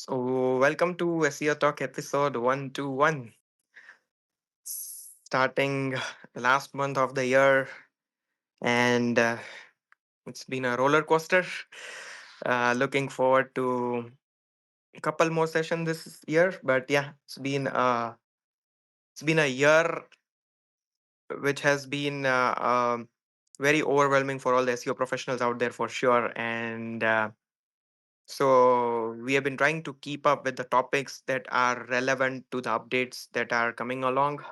So, welcome to SEO Talk episode 121. Starting the last month of the year, and it's been a roller coaster. Looking forward to a couple more sessions this year, but yeah, it's been a year which has been very overwhelming for all the SEO professionals out there for sure, and so we have been trying to keep up with the topics that are relevant to the updates that are coming along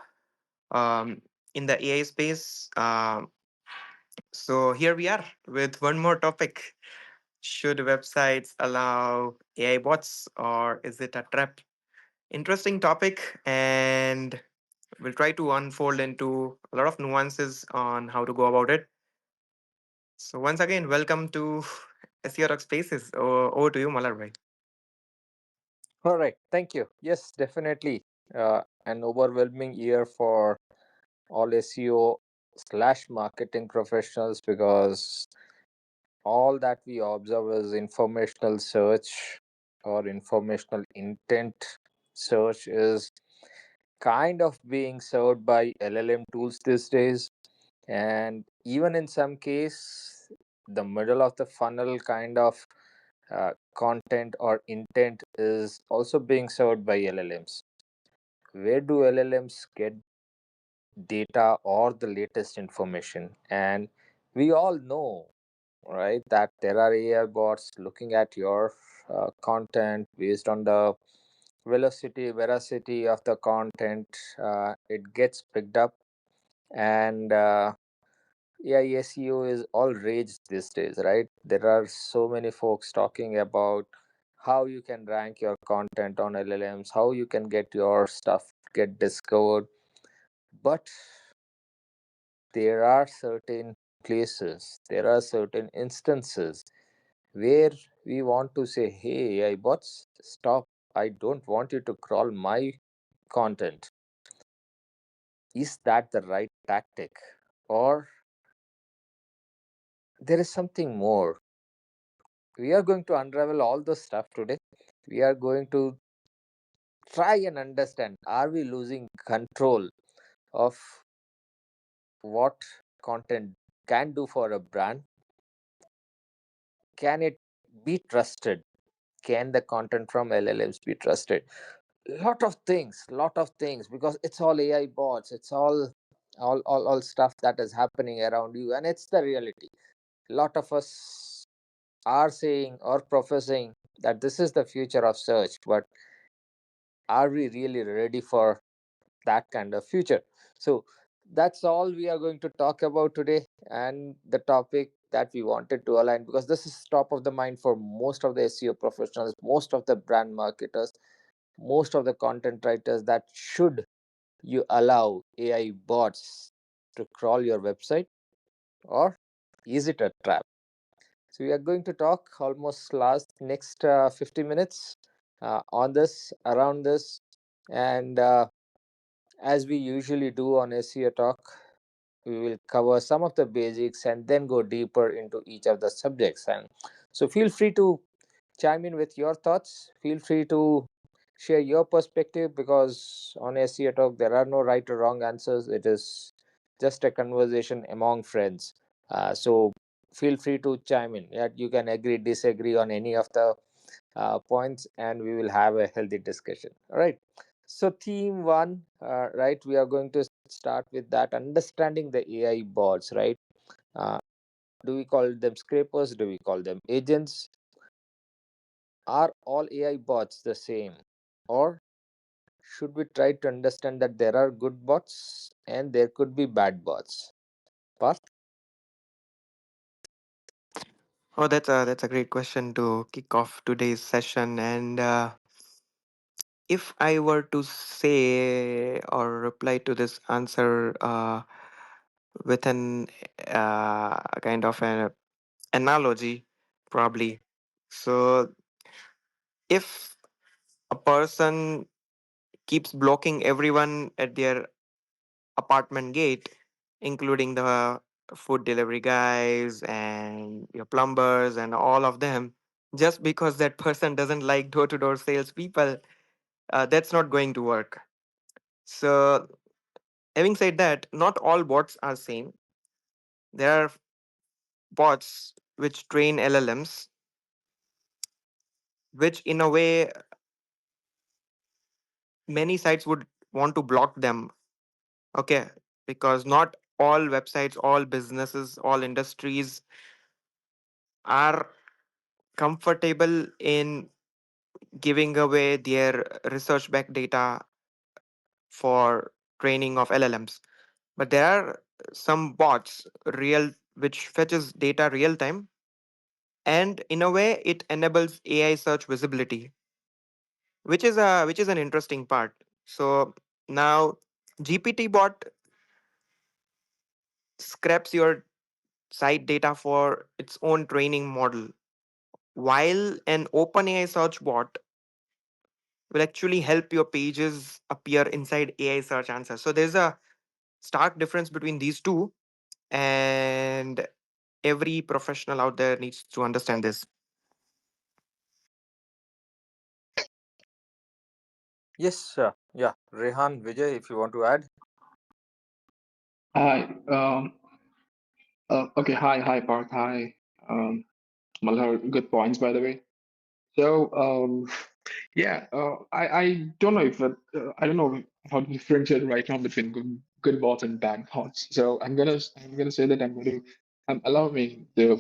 um, in the AI space. So here we are with one more topic. Should websites allow AI bots or is it a trap? Interesting topic, and we'll try to unfold into a lot of nuances on how to go about it. So once again, welcome to SEO Talk Spaces. Over to you, Malar. All right, thank you. Yes, definitely. An overwhelming year for all SEO/slash marketing professionals because all that we observe is informational search or informational intent search is kind of being served by LLM tools these days. And even in some case, the middle of the funnel kind of content or intent is also being served by LLMs. Where do LLMs get data or the latest information? And we all know, right, that there are AI bots looking at your content based on the veracity of the content. It gets picked up, and AI SEO is all rage these days, right? There are so many folks talking about how you can rank your content on LLMs, how you can get your stuff get discovered. But there are certain places, there are certain instances where we want to say, hey, AI bots, stop. I don't want you to crawl my content. Is that the right tactic? Or there is something more? We are going to unravel all the stuff today. We are going to try and understand, are we losing control of what content can do for a brand? Can it be trusted? Can the content from LLMs be trusted? Lot of things, because it's all AI bots, it's all stuff that is happening around you, and it's the reality. A lot of us are saying or professing that this is the future of search, but are we really ready for that kind of future? So that's all we are going to talk about today, and the topic that we wanted to align, because this is top of the mind for most of the SEO professionals, most of the brand marketers, most of the content writers, that should you allow AI bots to crawl your website, or is it a trap? So we are going to talk almost last next 50 minutes on this, around this, and as we usually do on SEO Talk, we will cover some of the basics and then go deeper into each of the subjects. And so feel free to chime in with your thoughts. Feel free to share your perspective, because on SEO Talk, there are no right or wrong answers. It is just a conversation among friends. So feel free to chime in. Yeah, you can agree, disagree on any of the points, and we will have a healthy discussion. All right. So, theme one, right? We are going to start with that, understanding the AI bots, right? Uh, do we call them scrapers? Do we call them agents? Are all AI bots the same? Or should we try to understand that there are good bots and there could be bad bots? Parth? Oh, that's a great question to kick off today's session. And if I were to say or reply to this answer with an kind of an analogy, probably. So, if a person keeps blocking everyone at their apartment gate, including the food delivery guys and your plumbers and all of them, just because that person doesn't like door to door salespeople, that's not going to work. So, having said that, not all bots are same. There are bots which train LLMs, which in a way many sites would want to block them. Okay, because not all websites, all businesses, all industries are comfortable in giving away their research back data for training of LLMs. But there are some bots real which fetches data real time, and in a way it enables AI search visibility, which is an interesting part. So now GPT bot scraps your site data for its own training model, while an OpenAI search bot will actually help your pages appear inside AI search answers. So there's a stark difference between these two, and every professional out there needs to understand this. Yes, yeah. Rehan, Vijay, if you want to add. Hi. Okay. Hi, Parth. Hi. Malhar. Good points, by the way. So, yeah. I don't know if I don't know how to differentiate right now between good bots and bad bots. So I'm gonna say that I'm allowing the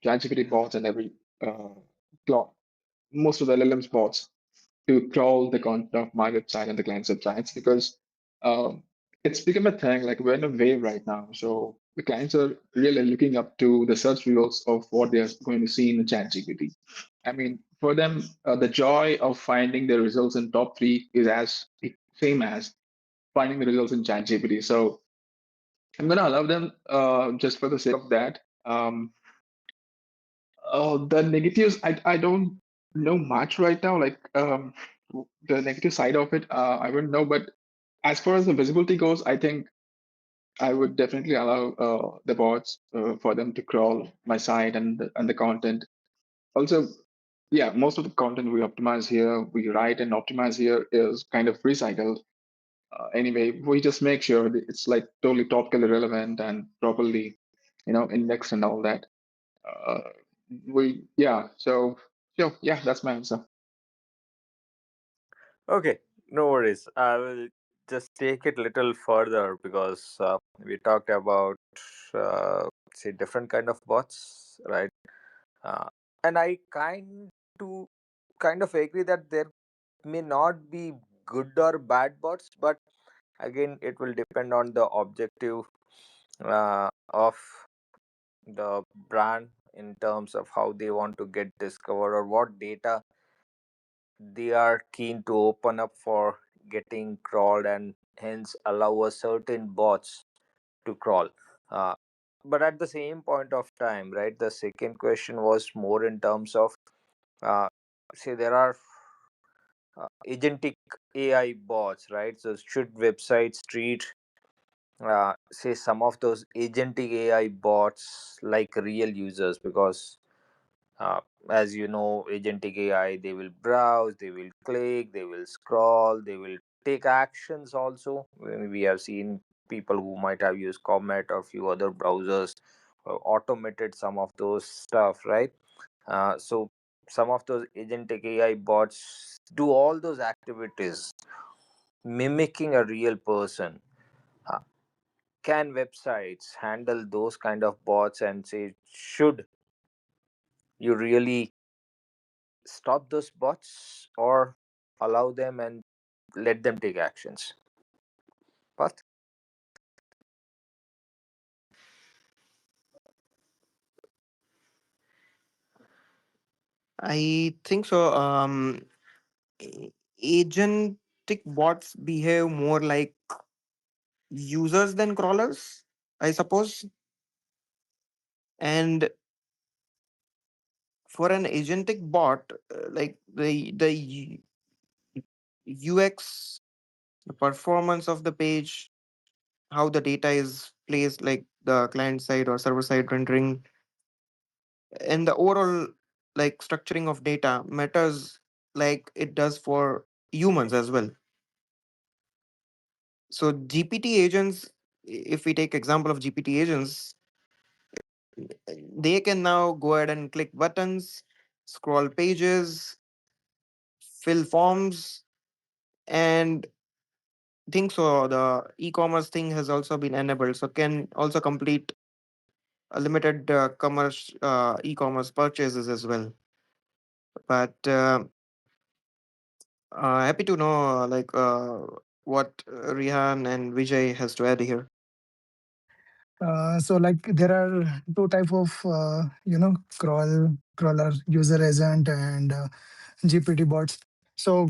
ChatGPT bots and every uh, most of the LLMs bots to crawl the content of my website and the client's websites because um, it's become a thing. Like we're in a wave right now, so the clients are really looking up to the search results of what they're going to see in the chat GPT. I mean, for them, the joy of finding the results in top three is as same as finding the results in chat GPT. So I'm going to allow them just for the sake of that. The negatives, I don't know much right now. Like the negative side of it, I wouldn't know. But as far as the visibility goes, I think I would definitely allow the bots for them to crawl my site and the content. Also, yeah, most of the content we optimize here, we write and optimize here is kind of recycled. Anyway, we just make sure that it's like totally topically relevant and properly, indexed and all that. Uh, so yeah, that's my answer. Okay, no worries. I will just take it little further because we talked about say different kind of bots, right? Uh, and I to kind of agree that there may not be good or bad bots, but again, it will depend on the objective of the brand in terms of how they want to get discovered or what data they are keen to open up for getting crawled and hence allow a certain bots to crawl. uh, but at the same point of time, right, the second question was more in terms of uh, say there are agentic AI bots, right? So should websites treat say some of those agentic AI bots like real users? Because uh, as you know, agentic AI, they will browse, they will click, they will scroll, they will take actions also. We have seen people who might have used Comet or few other browsers automated some of those stuff, right? So some of those agentic AI bots do all those activities mimicking a real person. Uh, can websites handle those kind of bots and say, should you really stop those bots or allow them and let them take actions? But I think so. Agentic bots behave more like users than crawlers, I suppose. And for an agentic bot, like UX, the performance of the page, how the data is placed, like the client side or server side rendering, and the overall like structuring of data matters like it does for humans as well. So GPT agents, if we take example of GPT agents, they can now go ahead and click buttons, scroll pages, fill forms, and think so. The e-commerce thing has also been enabled, so can also complete a limited e-commerce purchases as well. But happy to know what Rihan and Vijay has to add here. So like there are two type of crawler user agent and GPT bots. So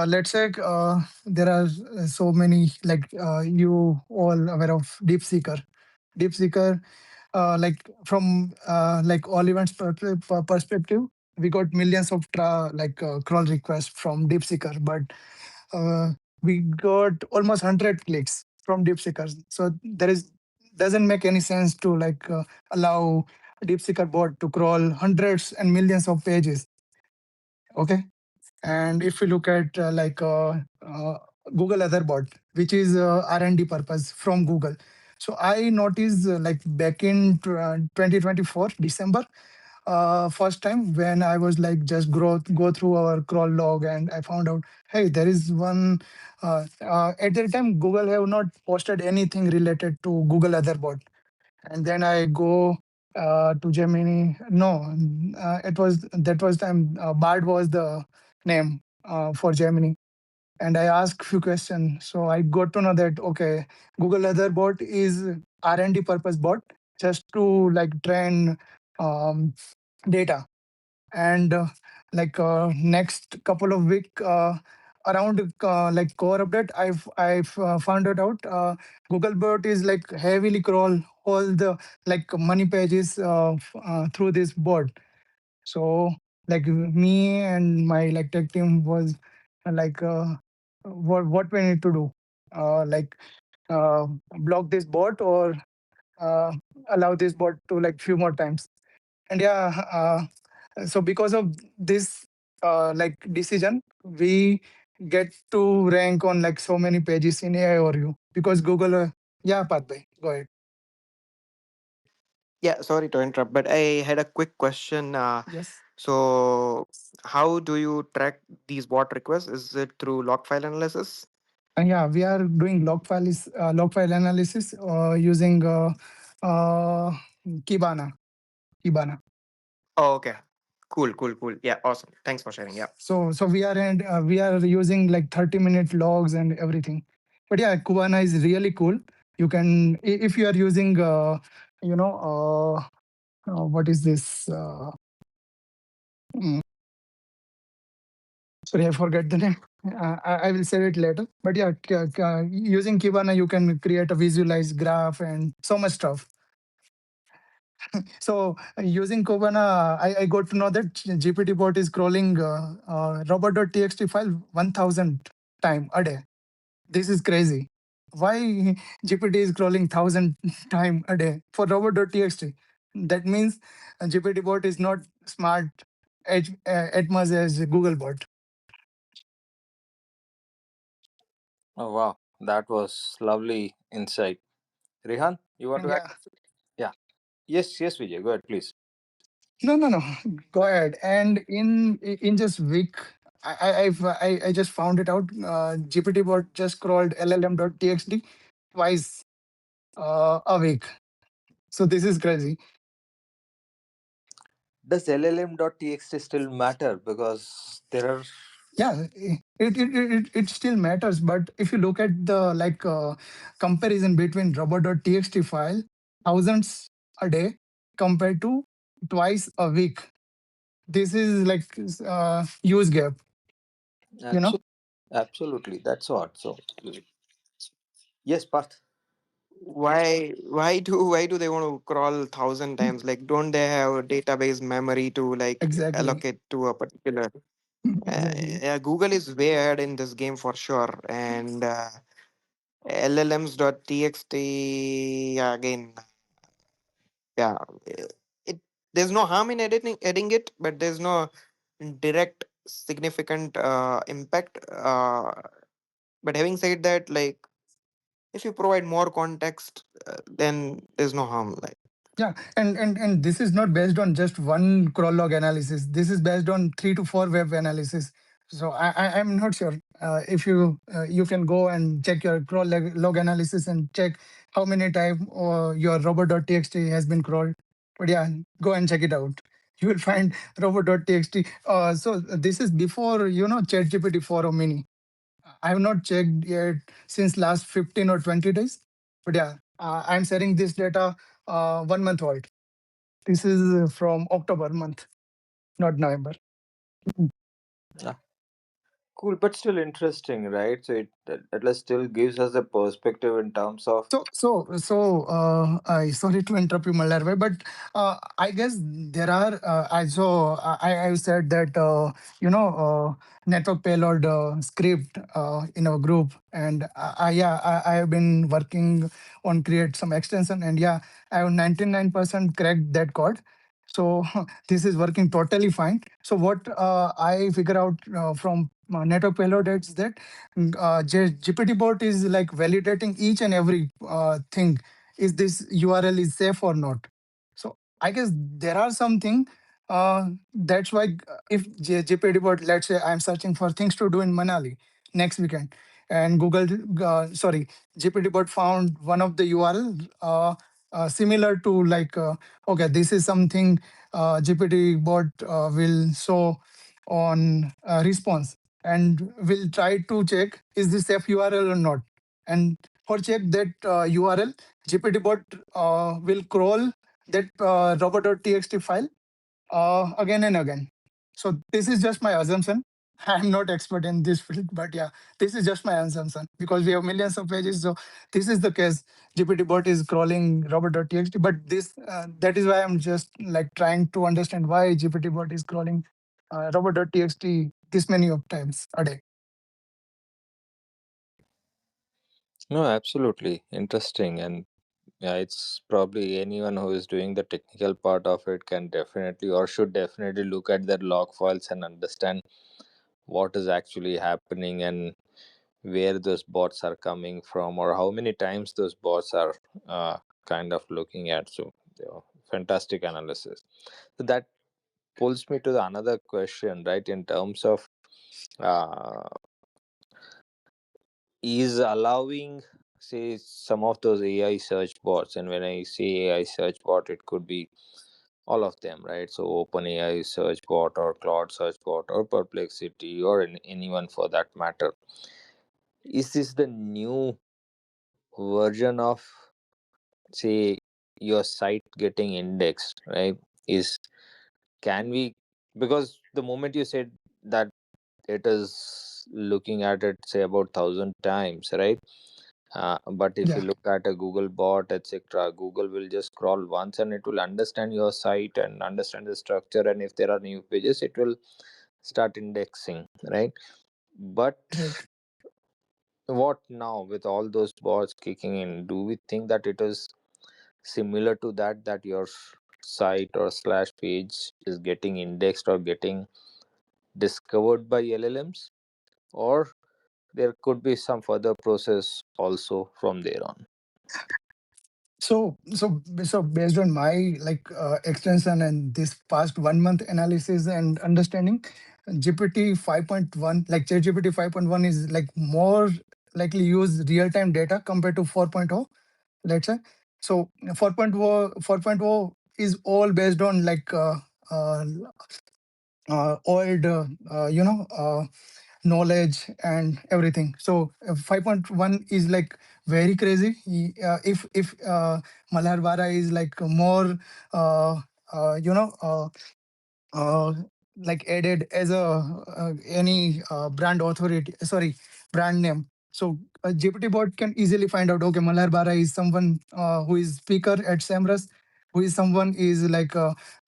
let's say there are so many like you all aware of DeepSeeker. DeepSeeker, like from like all events perspective, we got millions of crawl requests from DeepSeeker, but uh, we got almost 100 clicks from DeepSeeker. So there is doesn't make any sense to allow DeepSeeker bot to crawl hundreds and millions of pages. Okay, and if we look at Google Otherbot, which is R&D purpose from Google. So I noticed like back in 2024 December, first time when I was like just go through our crawl log, and I found out, hey, there is one. At that time, Google have not posted anything related to Google Otherbot, and then I go to Gemini. No, it was that was time. Bard was the name for Gemini, and I asked few questions. So I got to know that okay, Google Otherbot is R&D purpose bot just to like train um, data. And next couple of week around like core update, I've found it out. Googlebot is like heavily crawl all the like money pages through this bot. So like me and my like tech team was like what we need to do, like uh, block this bot or uh, allow this bot to like few more times. And yeah, so because of this like decision, we get to rank on like so many pages in AI or you because Google. Yeah, Pathway, go ahead. Yeah, sorry to interrupt, but I had a quick question. Yes. So, how do you track these bot requests? Is it through log file analysis? And yeah, we are doing log file analysis using uh, Kibana. Kibana. Oh, okay. Cool, cool, cool. Yeah, awesome. Thanks for sharing. Yeah. So we are using like 30-minute logs and everything. But yeah, Kibana is really cool. You can if you are using you know what is this? Mm, Sorry, I forget the name. I will say it later. But yeah, using Kibana, you can create a visualized graph and so much stuff. So using Kibana, I got to know that GPT bot is crawling robot.txt file 1,000 time a day. This is crazy. Why GPT is crawling 1,000 time a day for robot.txt? That means GPT bot is not smart as much as Google bot. Oh wow, that was lovely insight. Rehan, you want And to add? yeah, Yeah. Yes, yes, Vijay. Go ahead, please. no. Go ahead. And in just week, I just found it out. GPT bot just crawled LLM.txt twice a week. So this is crazy. Does LLM.txt still matter? Because there are. Yeah, it still matters. But if you look at the comparison between robot.txt file, thousands a day compared to twice a week, this is like huge gap. You know. Absolutely, absolutely. That's what. So, yes, Parth. Why do they want to crawl 1,000 times? Like, don't they have a database memory to like Exactly. allocate to a particular? Exactly. Yeah, Google is way ahead in this game for sure. And LLMs.txt, yeah, again, yeah, it there's no harm in editing it, but there's no direct significant impact. But having said that, like, if you provide more context, then there's no harm. Like, Yeah, and this is not based on just one crawl log analysis. This is based on 3 to 4 web analysis. So I'm not sure if you can go and check your crawl log analysis and check how many times your robot.txt has been crawled. But yeah, go and check it out. You will find robot.txt. So this is before ChatGPT 4 or Mini. I have not checked yet since last 15 or 20 days. But yeah, I'm sharing this data 1 month old. This is from October month, not November. Yeah. Cool, but still interesting, right? So it at least still gives us a perspective in terms of. I sorry to interrupt you, Mallarve, but I guess there are. I said that network payload script in our group, and I have been working on create some extension, and yeah, I have 99% cracked that code. So this is working totally fine. So what I figure out from network payload is that GPT bot is like validating each and every thing. Is this URL is safe or not? So I guess there are something. That's why if GPT bot, let's say I'm searching for things to do in Manali next weekend, and GPT bot found one of the URL similar to like okay, this is something GPT bot will show on response and will try to check is this safe URL or not. And for check that URL, GPT bot will crawl that robot.txt file again and again. So this is just my assumption. I'm not expert in this field, but yeah, this is just my assumption because we have millions of pages. So this is the case. GPT bot is crawling robot.txt, but this that is why I'm just like trying to understand why GPT bot is crawling robot.txt this many of times a day. No, absolutely interesting, and yeah, it's probably anyone who is doing the technical part of it can definitely or should definitely look at their log files and understand what is actually happening and where those bots are coming from or how many times those bots are kind of looking at. So, fantastic analysis. So that pulls me to the another question, right? In terms of uh, is allowing, say, some of those AI search bots, and when I say AI search bot, it could be all of them, right? So OpenAI search bot or Claude search bot or Perplexity or anyone for that matter. Is this the new version of, say, your site getting indexed, right? Is can we, because the moment you said that it is looking at it say about 1,000 times, right? But if you Yeah, look at a Google bot, etc., Google will just scroll once and it will understand your site and understand the structure, and if there are new pages it will start indexing, right? But right. what now with all those bots kicking in, do we think that it is similar to that your site or slash page is getting indexed or getting discovered by LLMs, or there could be some further process also from there on? So based on my like extension and this past 1 month analysis and understanding, GPT 5.1 like ChatGPT 5.1 is like more likely use real time data compared to 4.0. Let's say so 4.0 is all based on like uh, old knowledge and everything. So 5.1 is like very crazy. If Malhar Vara is like more uh, uh, you know uh, uh, like added as a any brand authority, sorry, brand name. So a GPT bot can easily find out, okay, Malhar Bara is someone who is speaker at Samras, who is someone is like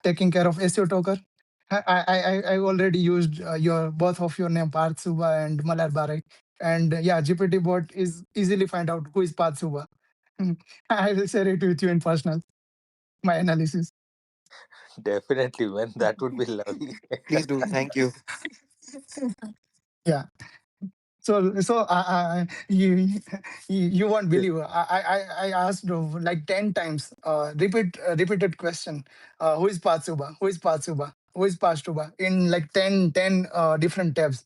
taking care of SEO talker. I already used your both of your name Parth Suba and Malhar Bara, and yeah, GPT bot is easily find out who is Parth Suba. I will share it with you in personal my analysis. Definitely, man. That would be lovely. Please do. Thank you. Yeah. You won't believe. I asked like 10 times. Repeated question. Who is Patsuba? Who is Patsuba? Who is Pastuba? In like 10 different tabs.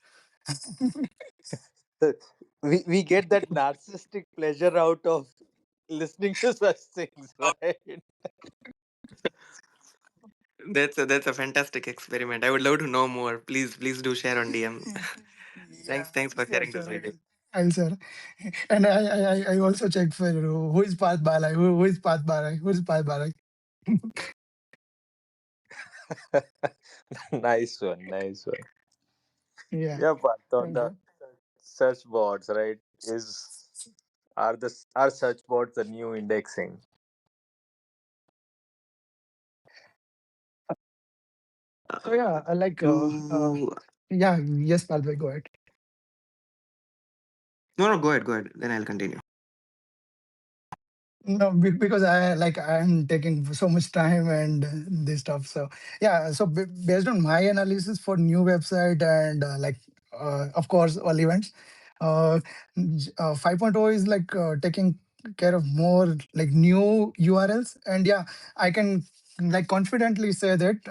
We get that narcissistic pleasure out of listening to such things, right? That's a fantastic experiment. I would love to know more. Please do share on DM. Yeah, Thanks for sure, sharing this sure. video. I'll sir. And I also checked for who is Path Balai, who is Path Balai, who is Path Balai. Nice one, nice one. Yeah, Yeah, but on thank the you. search boards, right? Is are search boards the new indexing? So yeah, To yeah, yes, Palvai, go ahead. No, go ahead, go ahead. Then I'll continue. No, because I'm taking so much time and this stuff. So yeah, so based on my analysis for new website and of course all events, 5.0 is taking care of more like new URLs, and yeah, I can like confidently say that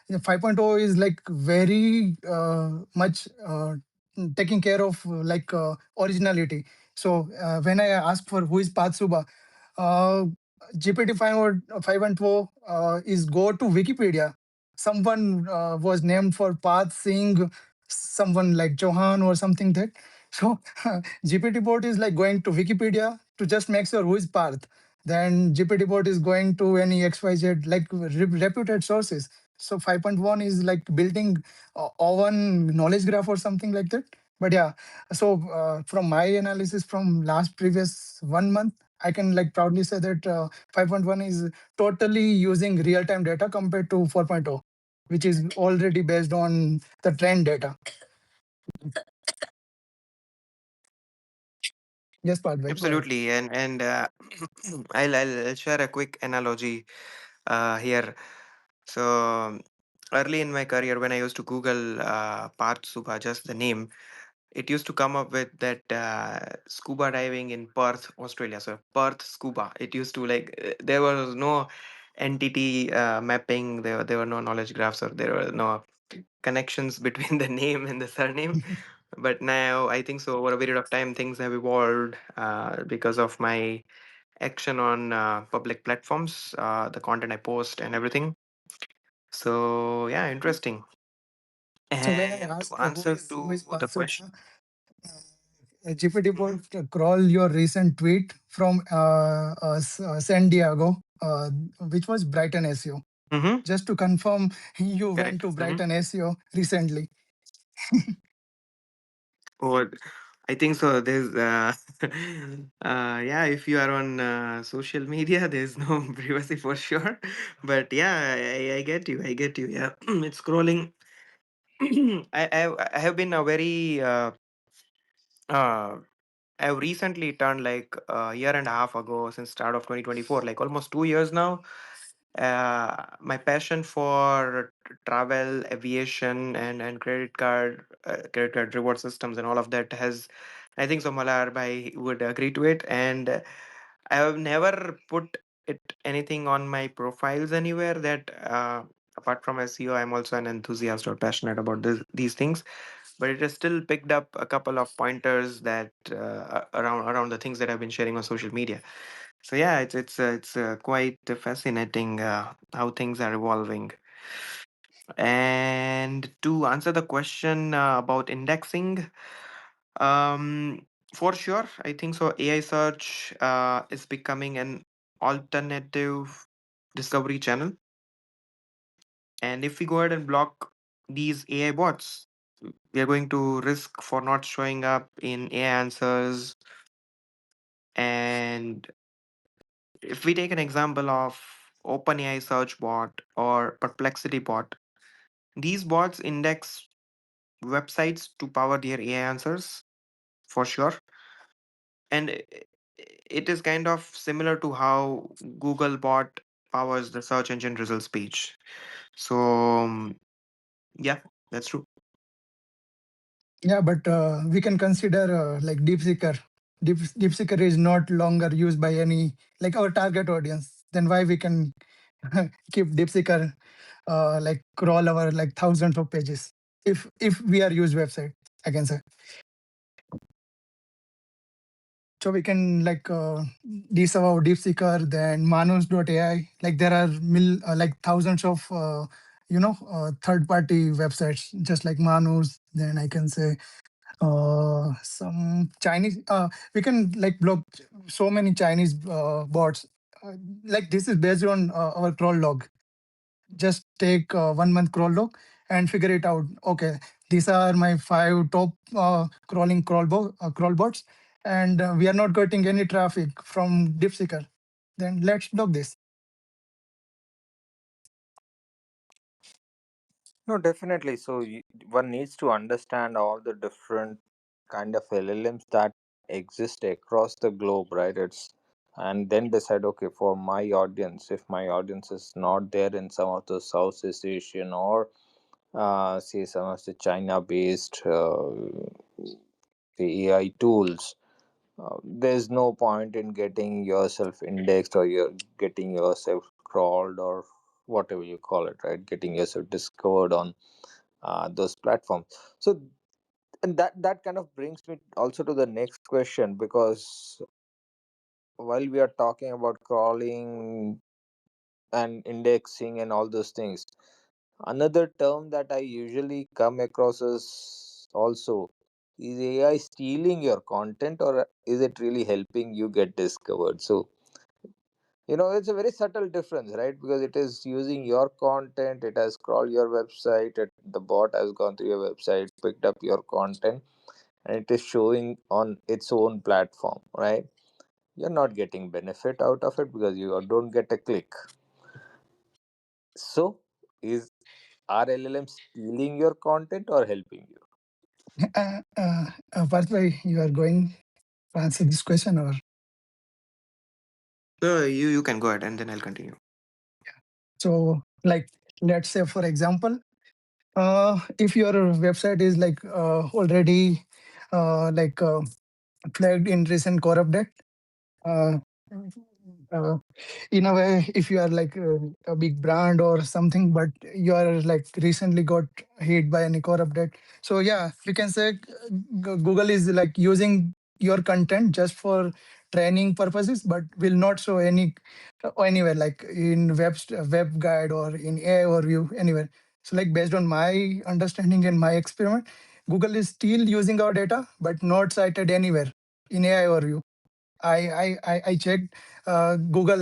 5.0 is like very much taking care of originality. So when I ask for who is Patsuba, uh, GPT-5 or 5.4 is go to Wikipedia. Someone was named for Path Singh, someone like Johan or something that. So GPT bot is like going to Wikipedia to just make sure who is Parth. Then GPT bot is going to any XYZ like reputed sources. So 5.1 is like building own knowledge graph or something like that. But yeah, so from my analysis from last previous 1 month, I can like proudly say that 5.1 is totally using real-time data compared to 4.0, which is already based on the trend data. Yes, Padvai, go ahead. Absolutely, and I'll share a quick analogy here. So early in my career, when I used to Google Parth Subha, just the name, it used to come up with that scuba diving in Perth, Australia. So Perth scuba. It used to there was no entity mapping. There were no knowledge graphs, or there were no connections between the name and the surname. But now I think so over a period of time things have evolved because of my action on public platforms, the content I post and everything. So yeah, interesting. So when I And to ask answer who to is the question. Patsuba, GPT bot crawl your recent tweet from San Diego, which was Brighton SEO. Mm-hmm. Just to confirm, you went Correct. to Mm-hmm. Brighton SEO recently. Oh, I think so. There's yeah, if you are on social media, there's no privacy for sure. But yeah, I get you. I get you. Yeah, it's scrolling. I have been a very uh I've recently turned like a year and a half ago, since start of 2024, like almost 2 years now. My passion for travel, aviation, and credit card reward systems, and all of that has, I think so. Malar Bhai would agree to it, and I have never put it anything on my profiles anywhere that. Apart from SEO, I'm also an enthusiast or passionate about these things, but it has still picked up a couple of pointers that around the things that I've been sharing on social media. So yeah, it's quite fascinating how things are evolving. And to answer the question about indexing, um, for sure, I think so. AI search is becoming an alternative discovery channel, and if we go ahead and block these AI bots, we are going to risk for not showing up in AI answers. And if we take an example of OpenAI search bot or Perplexity bot, these bots index websites to power their AI answers for sure. And it is kind of similar to how Google bot powers the search engine results page. So yeah, that's true. Yeah, but we can consider like DeepSeeker. DeepSeeker is not longer used by any like our target audience. Then why we can keep DeepSeeker like crawl our like thousands of pages if we are use website, I can say. So we can like disavow DeepSeeker, then Manus.ai. Like there are like thousands of third party websites just like Manus. Then I can say some Chinese. We can like block so many Chinese bots. Like this is based on our crawl log. Just take 1 month crawl log and figure it out. Okay, these are my 5 top crawling crawl bots, and we are not getting any traffic from DeepSeeker. Then let's block this. No, definitely. So one needs to understand all the different kind of LLMs that exist across the globe, right? It's and then decide, okay, for my audience, if my audience is not there in some of the Southeast Asian or say some of the China-based the AI tools, there's no point in getting yourself indexed or you're getting yourself crawled or whatever you call it, right? Getting yourself discovered on those platforms. So, and that kind of brings me also to the next question, because while we are talking about crawling and indexing and all those things, another term that I usually come across is also, is AI stealing your content or is it really helping you get discovered? So, it's a very subtle difference, right? Because it is using your content, it has crawled your website, the bot has gone to your website, picked up your content, and it is showing on its own platform, right? You're not getting benefit out of it because you don't get a click. So, is are LLM stealing your content or helping you? Partha, you are going to answer this question or? You can go ahead and then I'll continue. So like let's say for example, if your website is like already like flagged in recent core update, uh, uh, in a way, if you are like a big brand or something, but you are like recently got hit by any core update, so yeah, we can say Google is like using your content just for training purposes, but will not show anywhere like in web guide or in AI overview anywhere. So like based on my understanding and my experiment, Google is still using our data but not cited anywhere in AI overview. I checked. Google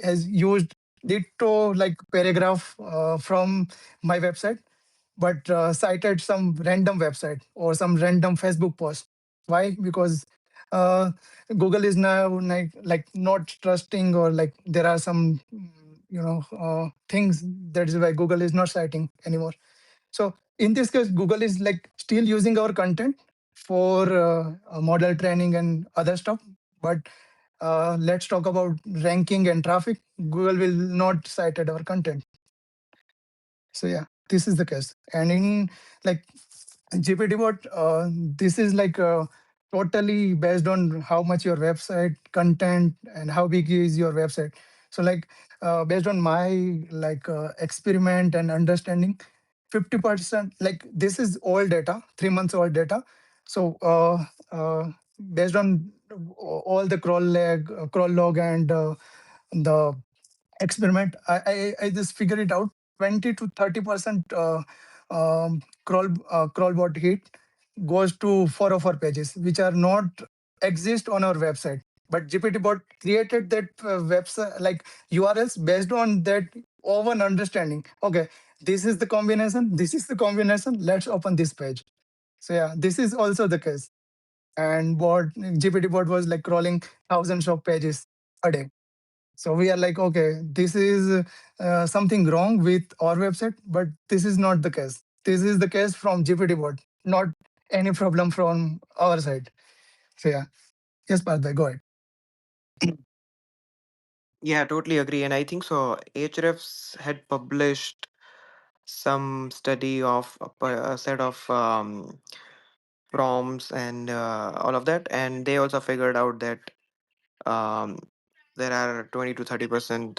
has used ditto like paragraph from my website, but cited some random website or some random Facebook post. Why? Because uh, Google is now like not trusting, or like there are some things. That is why Google is not citing anymore. So in this case, Google is like still using our content for model training and other stuff. But let's talk about ranking and traffic. Google will not cite our content. So yeah, this is the case. And in like GPT bot, this is like totally based on how much your website content and how big is your website. So like based on my like experiment and understanding, 50%, like this is old data, 3 months old data. So based on all the crawl log and the experiment, I just figure it out. 20 to 30% crawl bot hit goes to 404 pages, which are not exist on our website. But GPT bot created that website like URLs based on that open understanding. Okay, this is the combination. This is the combination. Let's open this page. So yeah, this is also the case. And bot GPT bot was like crawling thousands of pages a day. So we are like, okay, this is something wrong with our website, but this is not the case. This is the case from GPT bot, not any problem from our side. So yeah, yes, Partha, go ahead. Yeah, totally agree. And I think so. Hrefs had published some study of a set of prompts and all of that, and they also figured out that um, there are 20 to 30%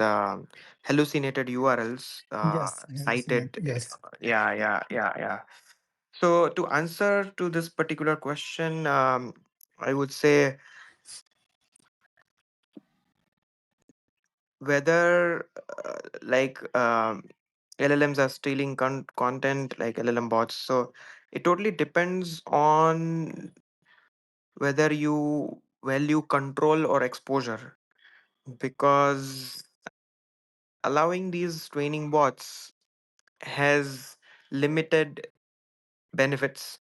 hallucinated URLs Yes, cited. yes. Yeah, yeah, yeah, yeah. So to answer to this particular question, I would say whether LLMs are stealing content like LLM bots. So it totally depends on whether you value control or exposure, because allowing these training bots has limited benefits,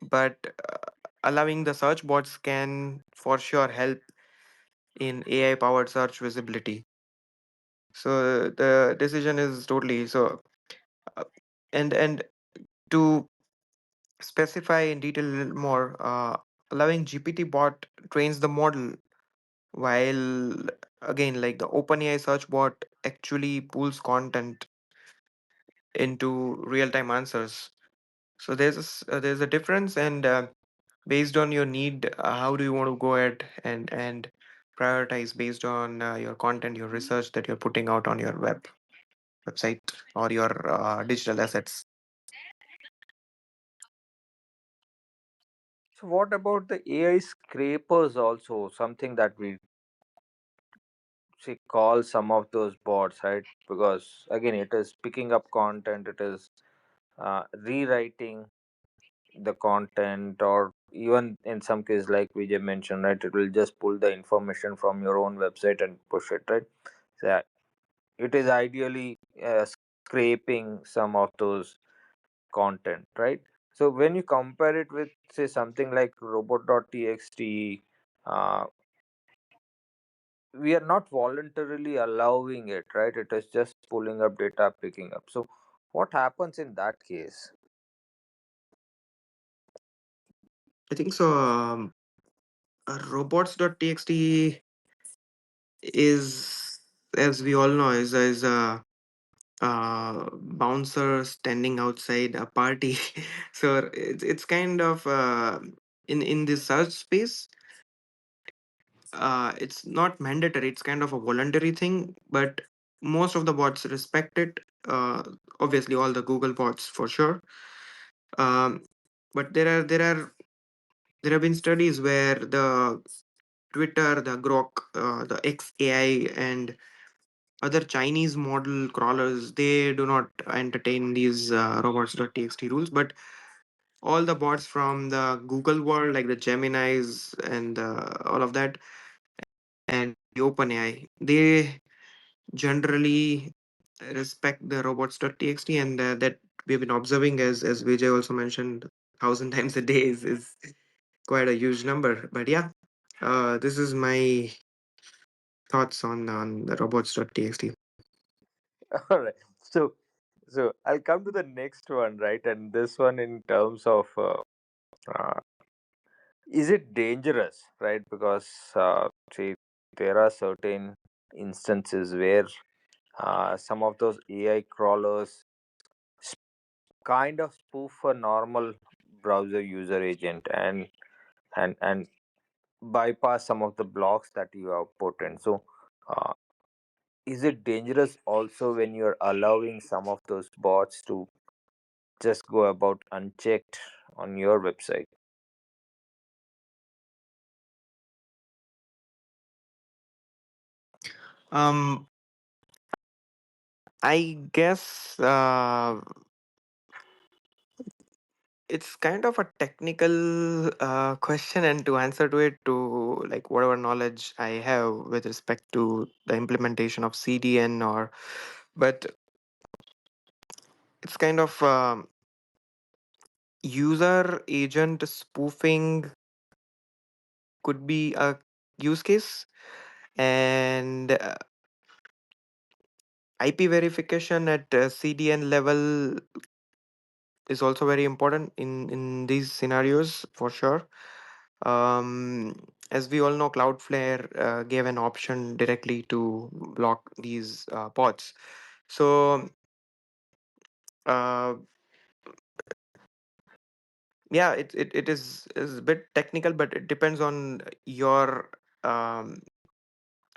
but allowing the search bots can for sure help in AI powered search visibility. So the decision is totally so uh, and to specify in detail a little more, allowing GPT bot trains the model, while again like the OpenAI search bot actually pulls content into real time answers. So there's a difference, and based on your need, how do you want to go ahead and prioritize based on your content, your research that you're putting out on your website or your digital assets. So what about the AI scrapers also? Something that we call some of those bots, right? Because again, it is picking up content, it is rewriting the content, or even in some cases, like Vijay mentioned, right, it will just pull the information from your own website and push it, right? So yeah, it is ideally scraping some of those content, right? So when you compare it with say something like robot.txt, uh, we are not voluntarily allowing it, right? It is just pulling up data, picking up. So what happens in that case? I think so. Robots.txt is, as we all know, is a bouncer standing outside a party. So it's kind of in this search space. It's not mandatory. It's kind of a voluntary thing, but most of the bots respect it. Obviously, all the Google bots for sure. Um, but there have been studies where the Twitter, the Grok, the XAI, and other Chinese model crawlers, they do not entertain these robots.txt rules, but all the bots from the Google world, like the Geminis and all of that, and the OpenAI, they generally respect the robots.txt, and that we've been observing, as Vijay also mentioned, 1,000 times a day is quite a huge number. But yeah, this is my thoughts on the robots.txt. All right. So I'll come to the next one, right? And this one in terms of uh, is it dangerous, right? Because see, there are certain instances where some of those AI crawlers s- kind of spoof a normal browser user agent and bypass some of the blocks that you have put in. So uh, is it dangerous also when you're allowing some of those bots to just go about unchecked on your website? Um, I guess it's kind of a technical question, and to answer to it, to like whatever knowledge I have with respect to the implementation of CDN, or but it's kind of user agent spoofing could be a use case, and IP verification at CDN level is also very important in these scenarios for sure. as we all know, Cloudflare gave an option directly to block these bots. So uh, yeah, it is a bit technical, but it depends on your um,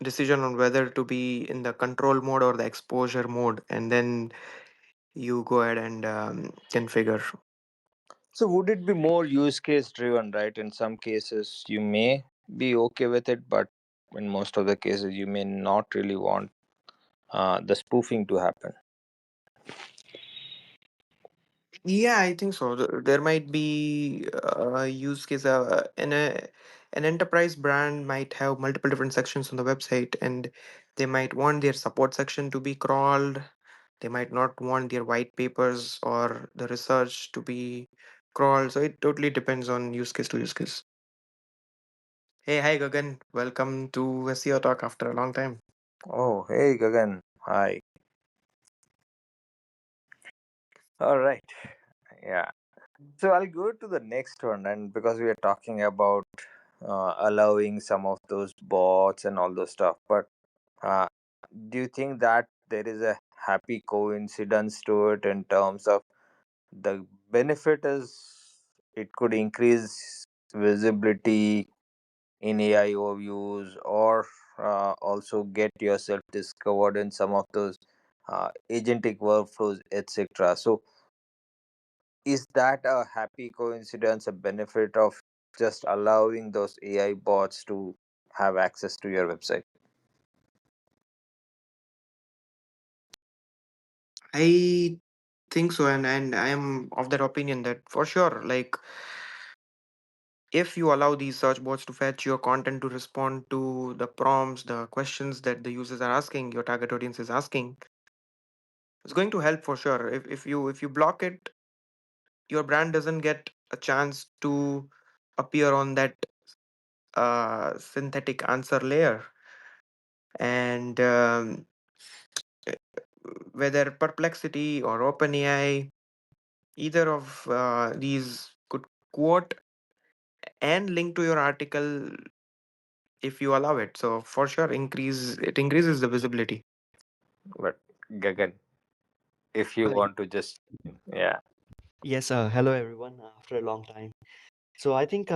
decision on whether to be in the control mode or the exposure mode, and then you go ahead and configure. So would it be more use case driven, right? In some cases, you may be okay with it, but in most of the cases, you may not really want the spoofing to happen. Yeah, I think so. There might be use case. An enterprise brand might have multiple different sections on the website, and they might want their support section to be crawled. They might not want their white papers or the research to be crawled. So it totally depends on use case to use case. Hey, hi Gagan. Welcome to SEO Talk after a long time. Oh, hey, Gagan. Hi. All right. Yeah. So I'll go to the next one, and because we are talking about allowing some of those bots and all those stuff, but uh, do you think that there is a happy coincidence to it in terms of the benefit is it could increase visibility in AI overviews, or also get yourself discovered in some of those agentic workflows, etc. So is that a happy coincidence, a benefit of just allowing those AI bots to have access to your website? I think so, and I am of that opinion that for sure, like if you allow these search bots to fetch your content to respond to the prompts, the questions that the users are asking, your target audience is asking, it's going to help for sure. If you block it, your brand doesn't get a chance to appear on that synthetic answer layer. And whether Perplexity or OpenAI, either of these could quote and link to your article if you allow it. So for sure, increases the visibility. But Gagan, if you Uh, want to just, yeah. yes, hello everyone after a long time. So I think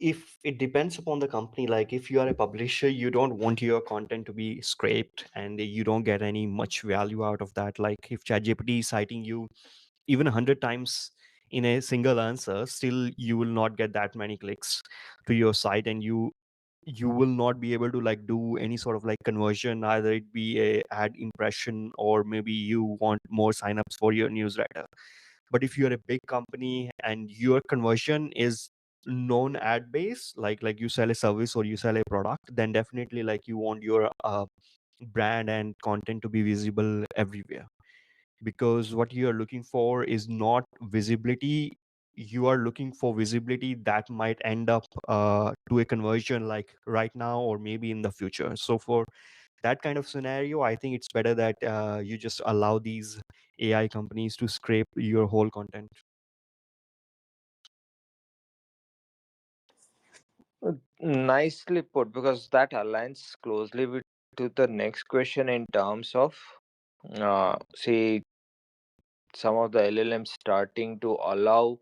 if it depends upon the company, like if you are a publisher, you don't want your content to be scraped and you don't get any much value out of that. Like if ChatGPT is citing you even 100 times in a single answer, still you will not get that many clicks to your site, and you will not be able to like do any sort of like conversion, either it be a ad impression or maybe you want more signups for your newsletter. But if you're a big company and your conversion is non ad based, like you sell a service or you sell a product, then definitely like you want your brand and content to be visible everywhere, because what you are looking for is not visibility. You are looking for visibility that might end up to a conversion like right now or maybe in the future. So for that kind of scenario, I think it's better that you just allow these AI companies to scrape your whole content. Nicely put, because that aligns closely with to the next question in terms of say some of the LLMs starting to allow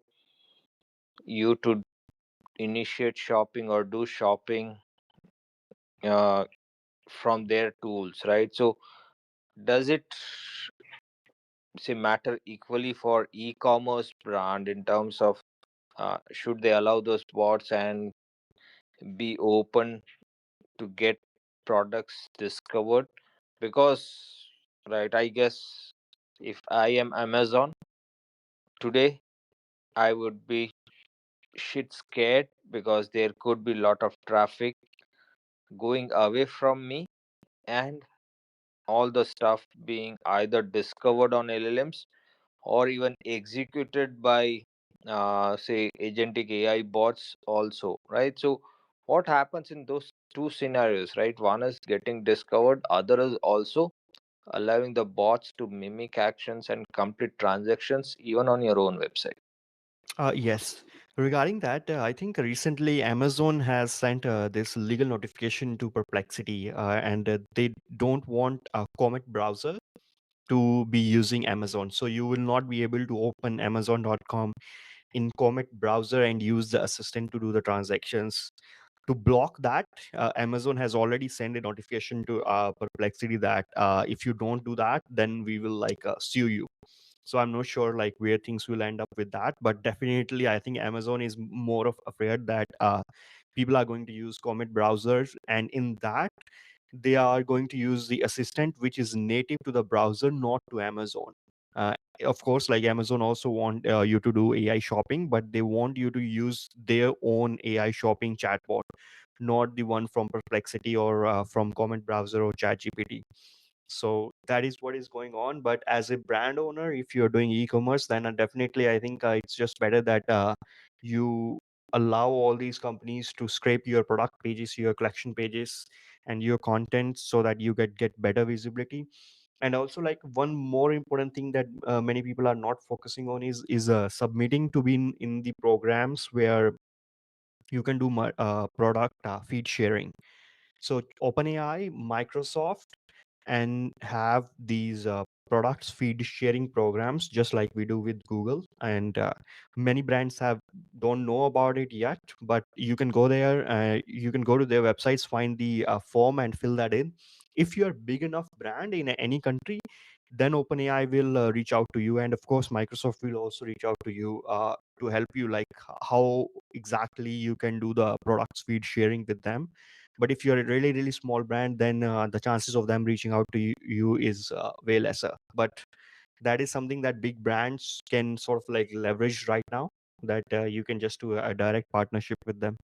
you to initiate shopping or do shopping uh, from their tools, right? So does it say matter equally for e-commerce brand in terms of should they allow those bots and be open to get products discovered? Because, right, I guess if I am Amazon today, I would be shit scared because there could be lot of traffic going away from me, and all the stuff being either discovered on LLMs or even executed by say agentic AI bots also, right? So what happens in those two scenarios, right? One is getting discovered, other is also allowing the bots to mimic actions and complete transactions even on your own website. Yes. Regarding that, I think recently Amazon has sent this legal notification to Perplexity, and they don't want a Comet browser to be using Amazon. So you will not be able to open Amazon.com in Comet browser and use the assistant to do the transactions. To block that, Amazon has already sent a notification to Perplexity that if you don't do that, then we will sue you. So I'm not sure like where things will end up with that, but definitely I think Amazon is more of afraid that people are going to use Comet browsers, and in that they are going to use the assistant which is native to the browser, not to Amazon. uh, of course, like Amazon also want you to do AI shopping, but they want you to use their own AI shopping chatbot, not the one from Perplexity or from Comet browser or ChatGPT. So that is what is going on. But as a brand owner, if you're doing e-commerce, then definitely I think it's just better that you allow all these companies to scrape your product pages, your collection pages, and your content, so that you get better visibility. And also, like, one more important thing that many people are not focusing on is submitting to be in the programs where you can do product feed sharing. So OpenAI, Microsoft, and have these products feed sharing programs just like we do with Google. And many brands have don't know about it yet, but you can go there, you can go to their websites, find the form and fill that in. If you're big enough brand in any country, then OpenAI will reach out to you, and of course Microsoft will also reach out to you to help you, like how exactly you can do the products feed sharing with them. But if you're a really really small brand, then the chances of them reaching out to you is way lesser. But that is something that big brands can sort of like leverage right now, that you can just do a direct partnership with them.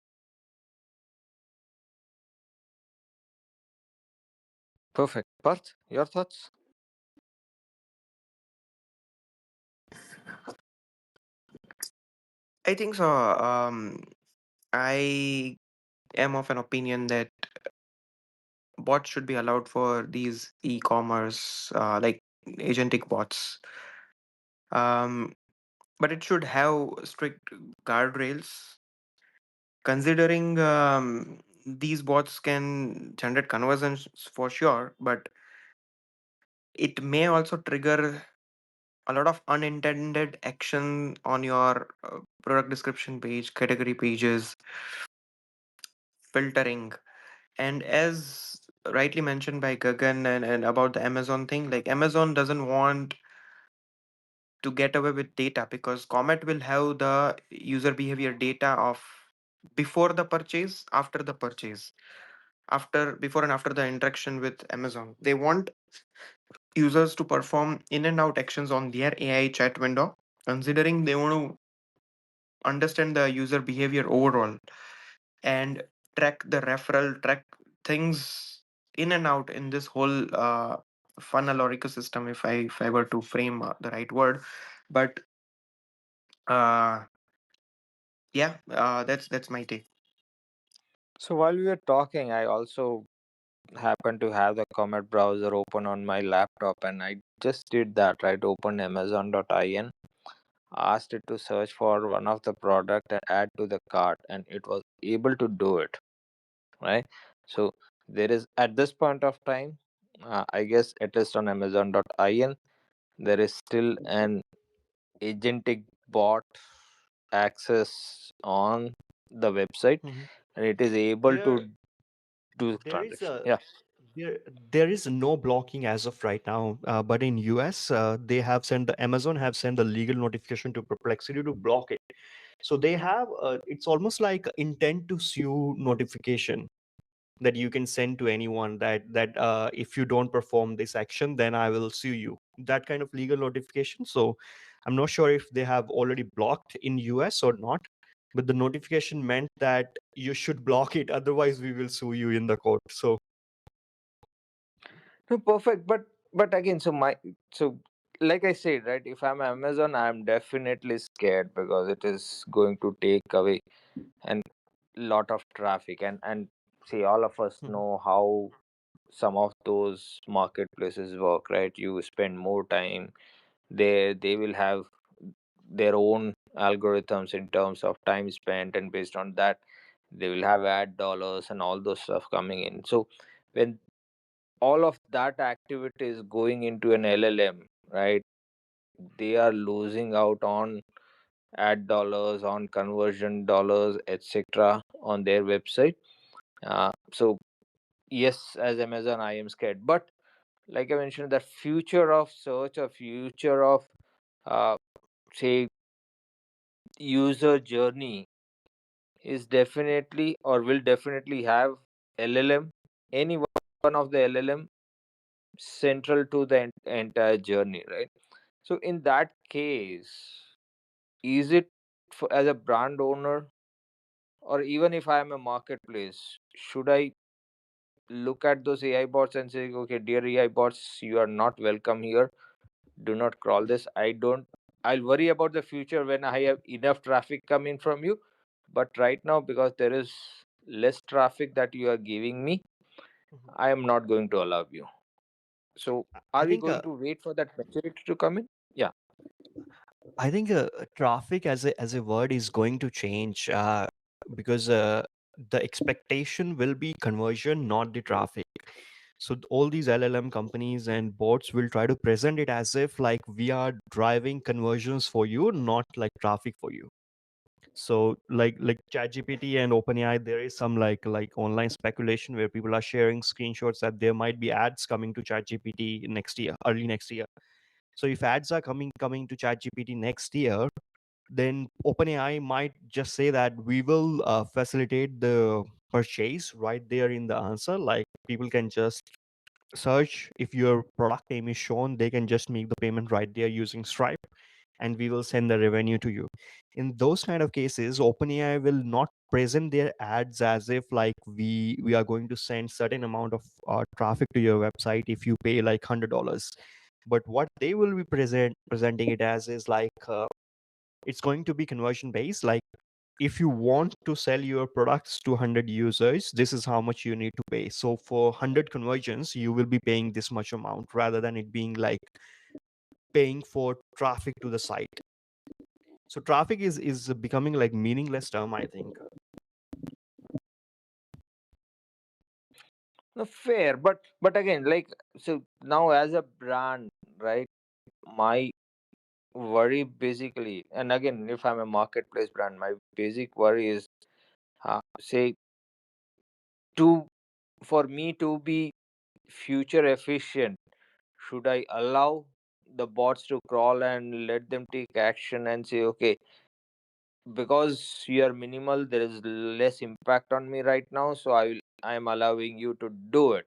Perfect. Parth, your thoughts? I think so. I am of an opinion that bots should be allowed for these e-commerce, like agentic bots. Um, but it should have strict guardrails, considering these bots can generate conversions for sure, but it may also trigger a lot of unintended action on your product description page, category pages, filtering. And as rightly mentioned by Gagan, and about the Amazon thing, like Amazon doesn't want to get away with data, because Comet will have the user behavior data of before the purchase, after the purchase, after, before and after the interaction with Amazon. They want users to perform in and out actions on their AI chat window, considering they want to understand the user behavior overall and track the referral, track things in and out in this whole funnel or ecosystem, if I were to frame the right word. But uh yeah, that's my take. So while we were talking, I also happen to have the Comet browser open on my laptop, and I just did that, right? Opened Amazon.in, asked it to search for one of the product and add to the cart, and it was able to do it, right? So there is, at this point of time, I guess at least on Amazon.in, there is still an agentic bot access on the website, Mhm. and it is able there to do there is transaction. a Yeah. there is no blocking as of right now, but in US they have sent the Amazon have sent the legal notification to Perplexity to block it. So they have it's almost like intent to sue notification that you can send to anyone, that if you don't perform this action, then I will sue you, that kind of legal notification. So I'm not sure if they have already blocked in US or not, but the notification meant that you should block it, otherwise we will sue you in the court. So No, perfect. But again, so like I said, right? If I'm Amazon, I'm definitely scared because it is going to take away and lot of traffic, and see, all of us Mhm. know how some of those marketplaces work, right? You spend more time there, they will have their own algorithms in terms of time spent, and based on that they will have ad dollars and all those stuff coming in. So when all of that activity is going into an LLM, right, they are losing out on ad dollars, on conversion dollars, etc., on their website. So yes, as Amazon, I am scared. But like I mentioned, the future of search, or future of uh, say user journey is definitely, or will definitely have LLM, any one of the LLM central to the entire journey, right? So in that case, is it for, as a brand owner, or even if I am a marketplace, should I look at those AI bots and say, okay, dear AI bots, you are not welcome here. Do not crawl this. I'll worry about the future when I have enough traffic coming from you. But right now, because there is less traffic that you are giving me, Mhm. I am not going to allow you. So I are we think going to wait for that maturity to come in? Yeah. I think traffic as a word is going to change because the expectation will be conversion, not the traffic. So all these LLM companies and bots will try to present it as if like we are driving conversions for you, not like traffic for you. So like ChatGPT and OpenAI, there is some like online speculation where people are sharing screenshots that there might be ads coming to ChatGPT next year, early next year. So if ads are coming to ChatGPT next year, then OpenAI might just say that we will facilitate the purchase right there in the answer. Like people can just search if your product name is shown, they can just make the payment right there using Stripe, and we will send the revenue to you. In those kind of cases, OpenAI will not present their ads as if like we are going to send certain amount of traffic to your website if you pay like $100. But what they will be presenting it as is like it's going to be conversion based. Like if you want to sell your products to 100 users, this is how much you need to pay. So for 100 conversions, you will be paying this much amount, rather than it being like paying for traffic to the site. So traffic is becoming like meaningless term, I think. No, fair. But again, like, so now as a brand, right? My worry basically, and again, if I'm a marketplace brand, my basic worry is, say, to for me to be future efficient, should I allow the bots to crawl and let them take action and say, okay, because you are minimal, there is less impact on me right now, so I am allowing you to do it.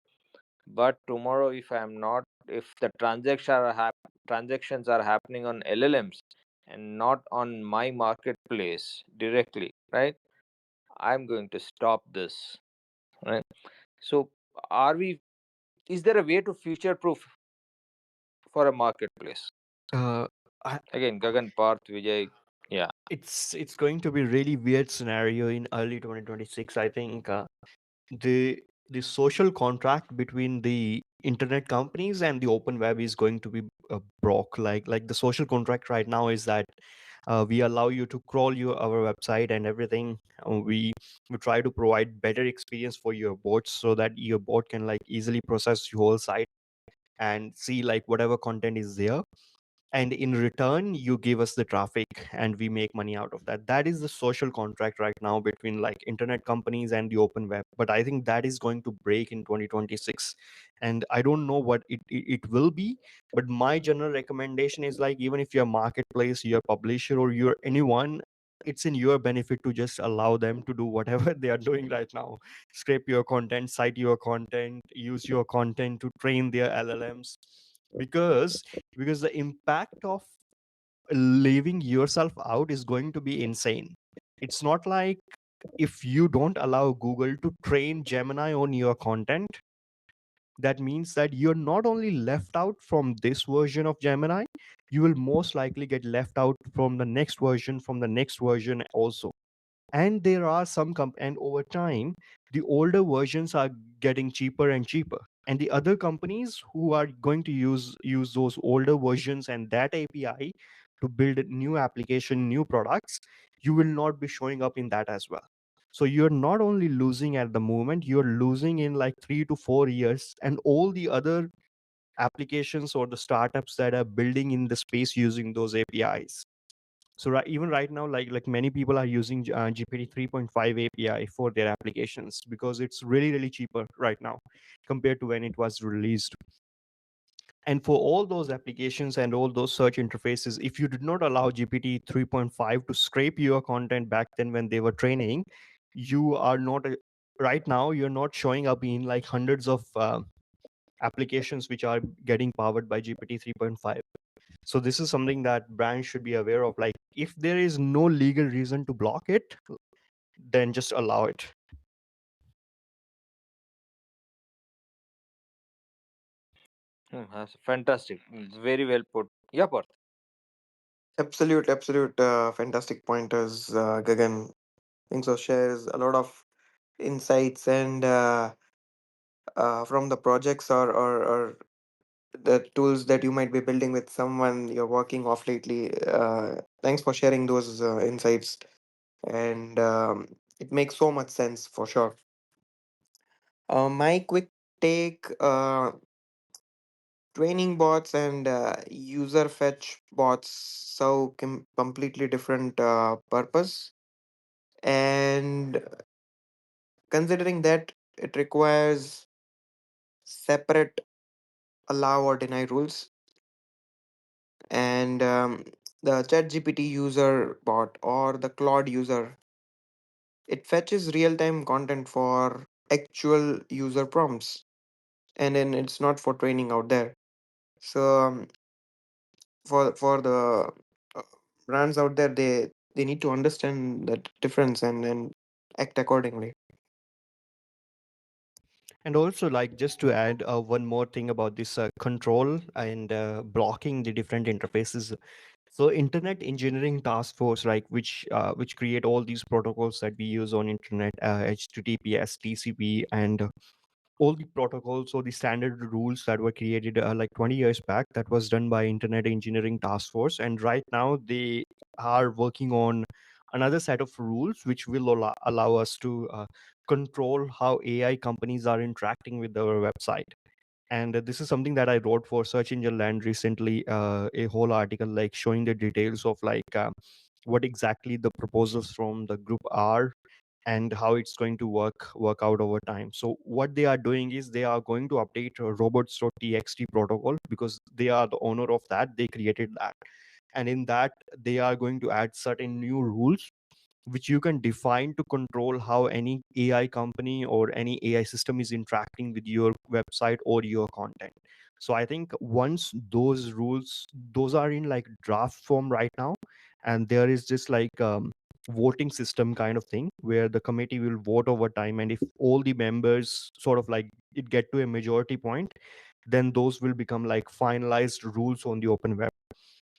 But tomorrow, if I am not, if the transactions are happening on LLMs and not on my marketplace directly, right? I'm going to stop this, right? So, are we? Is there a way to future proof for a marketplace? uh, I, Again, Gagan, Parth, Vijay, yeah. it's going to be really weird scenario in early 2026, I think. The the social contract between the internet companies and the open web is going to be broke. Like the social contract right now is that we allow you to crawl our website and everything. We try to provide better experience for your bots so that your bot can like easily process your whole site and see like whatever content is there, and in return you give us the traffic and we make money out of that. That is the social contract right now between like internet companies and the open web, but I think that is going to break in 2026, and I don't know what it will be. But my general recommendation is like, even if you're a marketplace, you're a publisher, or you're anyone, it's in your benefit to just allow them to do whatever they are doing right now. Scrape your content, cite your content, use your content to train their LLMs, because the impact of leaving yourself out is going to be insane. It's not like if you don't allow Google to train Gemini on your content, that means that you're not only left out from this version of Gemini, you will most likely get left out from the next version, from the next version also. And there are and over time the older versions are getting cheaper and cheaper, and the other companies who are going to use those older versions and that API to build new application, new products, you will not be showing up in that as well. So you're not only losing at the moment, you're losing in like 3 to 4 years, and all the other applications or the startups that are building in the space using those APIs. So even right now, like many people are using GPT 3.5 API for their applications because it's really really cheaper right now compared to when it was released. And for all those applications and all those search interfaces, if you did not allow GPT 3.5 to scrape your content back then when they were training, you are not right now you're not showing up in like hundreds of applications which are getting powered by GPT 3.5. So this is something that brands should be aware of. Like if there is no legal reason to block it, then just allow it. That's fantastic. Very well put. Yeah, Parth. Absolute, fantastic pointers, Gagan. Think so shares a lot of insights and from the projects or the tools that you might be building with someone you're working off lately. Thanks for sharing those insights, and it makes so much sense for sure. My quick take: training bots and user fetch bots serve completely different purpose, and considering that it requires separate allow or deny rules, and the ChatGPT user bot or the Claude user, it fetches real-time content for actual user prompts, and then it's not for training out there. So for the uh, brands out there, they need to understand that difference and act accordingly. And also, like, just to add one more thing about this control and blocking the different interfaces. So internet engineering task force, like which create all these protocols that we use on internet, https, tcp, and all the protocols or the standard rules that were created like 20 years back, that was done by internet engineering task force. And right now they are working on another set of rules which will allow us to control how AI companies are interacting with our website. And this is something that I wrote for Search Engine Land recently, a whole article like showing the details of like what exactly the proposals from the group are and how it's going to work out over time. So what they are doing is they are going to update robots.txt protocol because they are the owner of that, they created that. And in that they are going to add certain new rules which you can define to control how any AI company or any AI system is interacting with your website or your content. So I think once those rules, those are in like draft form right now, and there is just like voting system kind of thing where the committee will vote over time, and if all the members sort of like it get to a majority point, then those will become like finalized rules on the open web.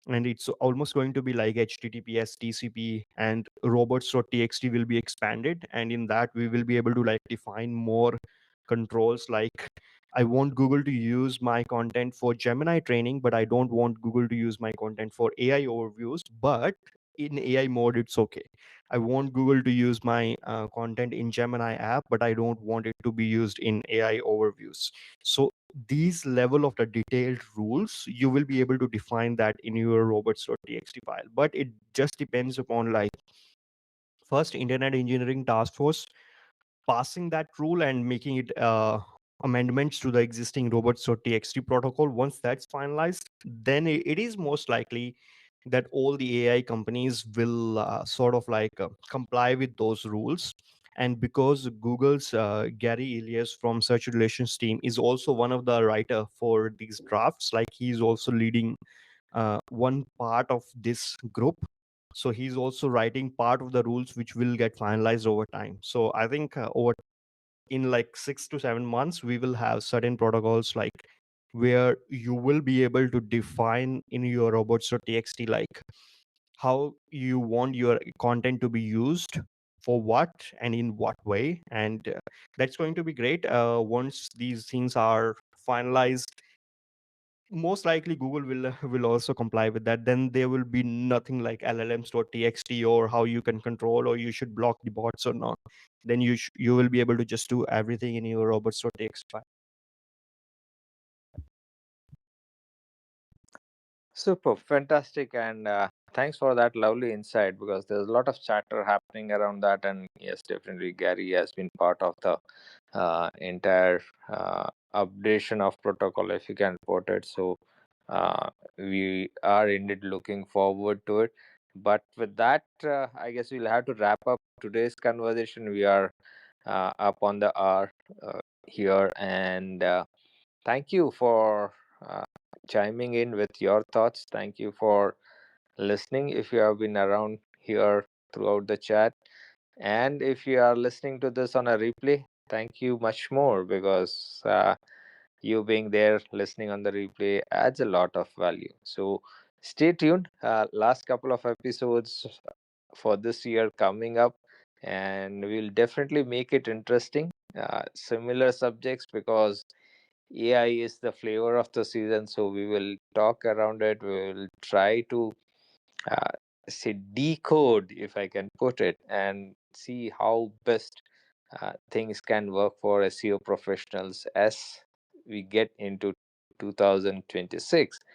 And it's almost going to be like https, tcp, and robots.txt will be expanded, and in that we will be able to like define more controls. Like I want Google to use my content for Gemini training, but I don't want Google to use my content for AI overviews. But in AI mode it's okay. I want Google to use my content in Gemini app, but I don't want it to be used in AI overviews. So these level of the detailed rules, you will be able to define that in your robots.txt file. But it just depends upon like first internet engineering task force passing that rule and making it amendments to the existing robots.txt protocol. Once that's finalized, then it is most likely that all the AI companies will sort of like comply with those rules. And because Google's Gary Ilias from Search Relations team is also one of the writer for these drafts, like he's also leading one part of this group, so he's also writing part of the rules which will get finalized over time. So I think over in like 6 to 7 months we will have certain protocols like where you will be able to define in your robots.txt like how you want your content to be used for what and in what way. And that's going to be great once these things are finalized most likely Google will also comply with that. Then there will be nothing like LLMs.txt or how you can control or you should block the bots or not. Then you will be able to just do everything in your robots.txt. Super, fantastic, and thanks for that lovely insight, because there's a lot of chatter happening around that. And yes, definitely, Gary has been part of the entire updation of protocol, if you can put it. So we are indeed looking forward to it. But with that, I guess we'll have to wrap up today's conversation. We are up on the hour here, and thank you for chiming in with your thoughts. Thank you for listening if you have been around here throughout the chat. And if you are listening to this on a replay, thank you much more, because you being there listening on the replay adds a lot of value. So stay tuned. Last couple of episodes for this year coming up, and we'll definitely make it interesting. Similar subjects, because AI is the flavor of the season. So we will talk around it. We will try to uh, say decode, if I can put it, and see how best things can work for SEO professionals as we get into 2026.